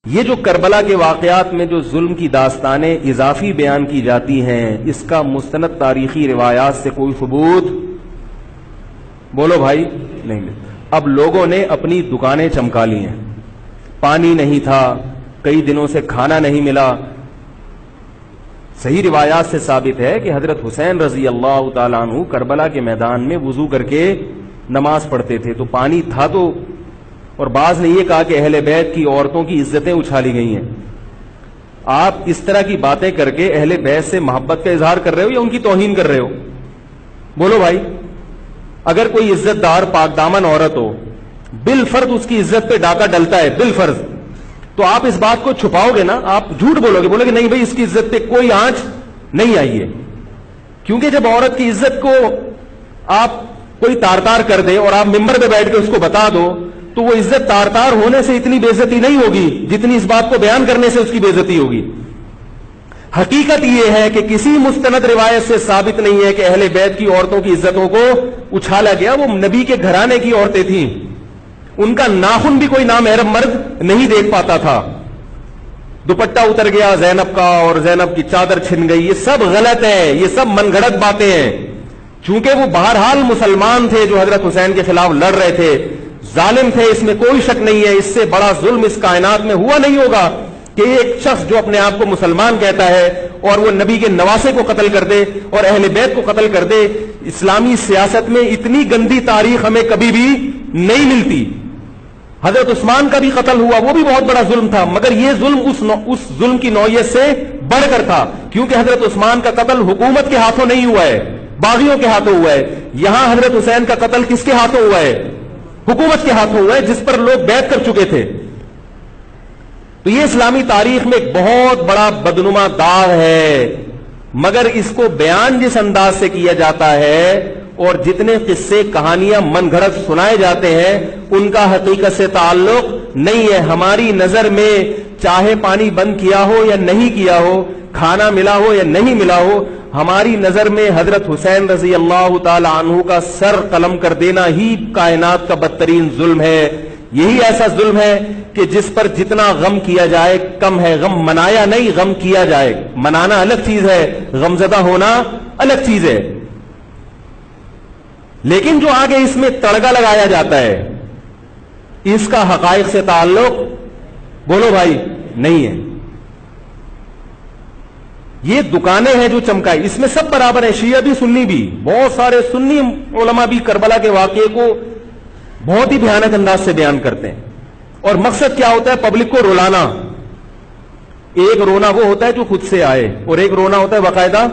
یہ جو کربلا کے واقعات میں جو ظلم کی داستانیں اضافی بیان کی جاتی ہیں، اس کا مستند تاریخی روایات سے کوئی ثبوت بولو بھائی نہیں ملتا۔ اب لوگوں نے اپنی دکانیں چمکا لی ہیں، پانی نہیں تھا، کئی دنوں سے کھانا نہیں ملا۔ صحیح روایات سے ثابت ہے کہ حضرت حسین رضی اللہ تعالیٰ عنہ کربلا کے میدان میں وضو کر کے نماز پڑھتے تھے، تو پانی تھا تو، اور بعض نے یہ کہا کہ اہل بیت کی عورتوں کی عزتیں اچھالی گئی ہیں۔ آپ اس طرح کی باتیں کر کے اہل بیت سے محبت کا اظہار کر رہے ہو یا ان کی توہین کر رہے ہو؟ بولو بھائی۔ اگر کوئی عزت دار پاک دامن عورت ہو، بالفرض اس کی عزت پہ ڈاکہ ڈلتا ہے، بالفرض، تو آپ اس بات کو چھپاؤ گے نا، آپ جھوٹ بولو گے، بولو گے نہیں بھائی اس کی عزت پہ کوئی آنچ نہیں آئی ہے۔ کیونکہ جب عورت کی عزت کو آپ کوئی تار تار کر دے اور آپ ممبر پہ بیٹھ کے اس کو بتا دو، تو وہ عزت تار تار ہونے سے اتنی بے عزتی نہیں ہوگی جتنی اس بات کو بیان کرنے سے اس کی بے عزتی ہوگی۔ حقیقت یہ ہے کہ کسی مستند روایت سے ثابت نہیں ہے کہ اہل بیت کی عورتوں کی عزتوں کو اچھالا گیا۔ وہ نبی کے گھرانے کی عورتیں تھیں، ان کا ناخن بھی کوئی نامحرم مرد نہیں دیکھ پاتا تھا۔ دوپٹہ اتر گیا زینب کا اور زینب کی چادر چھن گئی، یہ سب غلط ہے، یہ سب من گھڑت باتیں ہیں۔ چونکہ وہ بہرحال مسلمان تھے جو حضرت حسین کے خلاف لڑ رہے تھے، ظالم تھے، اس میں کوئی شک نہیں ہے۔ اس سے بڑا ظلم اس کائنات میں ہوا نہیں ہوگا کہ ایک شخص جو اپنے آپ کو مسلمان کہتا ہے اور وہ نبی کے نواسے کو قتل کر دے اور اہل بیت کو قتل کر دے۔ اسلامی سیاست میں اتنی گندی تاریخ ہمیں کبھی بھی نہیں ملتی۔ حضرت عثمان کا بھی قتل ہوا، وہ بھی بہت بڑا ظلم تھا، مگر یہ ظلم اس ظلم کی نوعیت سے بڑھ کر تھا، کیونکہ حضرت عثمان کا قتل حکومت کے ہاتھوں نہیں ہوا ہے، باغیوں کے ہاتھوں ہوا ہے۔ یہاں حضرت حسین کا قتل کس کے ہاتھوں ہوا ہے؟ حکومت کے ہاتھوں ہوا ہے، جس پر لوگ بیعت کر چکے تھے۔ تو یہ اسلامی تاریخ میں ایک بہت بڑا بدنما داغ ہے، مگر اس کو بیان جس انداز سے کیا جاتا ہے اور جتنے قصے کہانیاں من گھڑت سنائے جاتے ہیں ان کا حقیقت سے تعلق نہیں ہے۔ ہماری نظر میں چاہے پانی بند کیا ہو یا نہیں کیا ہو، کھانا ملا ہو یا نہیں ملا ہو، ہماری نظر میں حضرت حسین رضی اللہ تعالی عنہ کا سر قلم کر دینا ہی کائنات کا بدترین ظلم ہے۔ یہی ایسا ظلم ہے کہ جس پر جتنا غم کیا جائے کم ہے۔ غم منایا نہیں، غم کیا جائے۔ منانا الگ چیز ہے، غمزدہ ہونا الگ چیز ہے۔ لیکن جو آگے اس میں تڑکا لگایا جاتا ہے، اس کا حقائق سے تعلق بولو بھائی نہیں ہے۔ یہ دکانیں ہیں جو چمکائی، اس میں سب برابر ہیں، شیعہ بھی سنی بھی۔ بہت سارے سنی علماء بھی کربلا کے واقعے کو بہت ہی بھیانک انداز سے بیان کرتے ہیں، اور مقصد کیا ہوتا ہے؟ پبلک کو رلانا۔ ایک رونا وہ ہوتا ہے جو خود سے آئے، اور ایک رونا ہوتا ہے باقاعدہ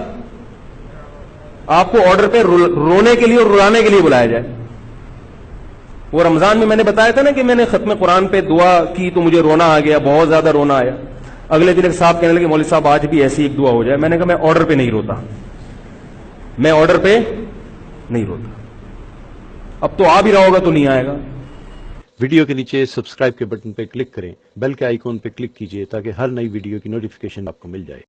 آپ کو آرڈر پہ رونے کے لیے اور رلانے کے لیے بلایا جائے۔ وہ رمضان میں نے بتایا تھا نا کہ میں نے ختم قرآن پہ دعا کی تو مجھے رونا آ گیا، بہت زیادہ رونا آیا۔ اگلے دن ایک صاحب کہنے لگے مولوی صاحب آج بھی ایسی ایک دعا ہو جائے۔ میں نے کہا میں آرڈر پہ نہیں روتا، میں آرڈر پہ نہیں روتا۔ اب تو آ بھی رہا ہوگا تو نہیں آئے گا۔ ویڈیو کے نیچے سبسکرائب کے بٹن پہ کلک کریں، بیل کے آئیکن پہ کلک کیجئے تاکہ ہر نئی ویڈیو کی نوٹیفیکیشن آپ کو مل جائے۔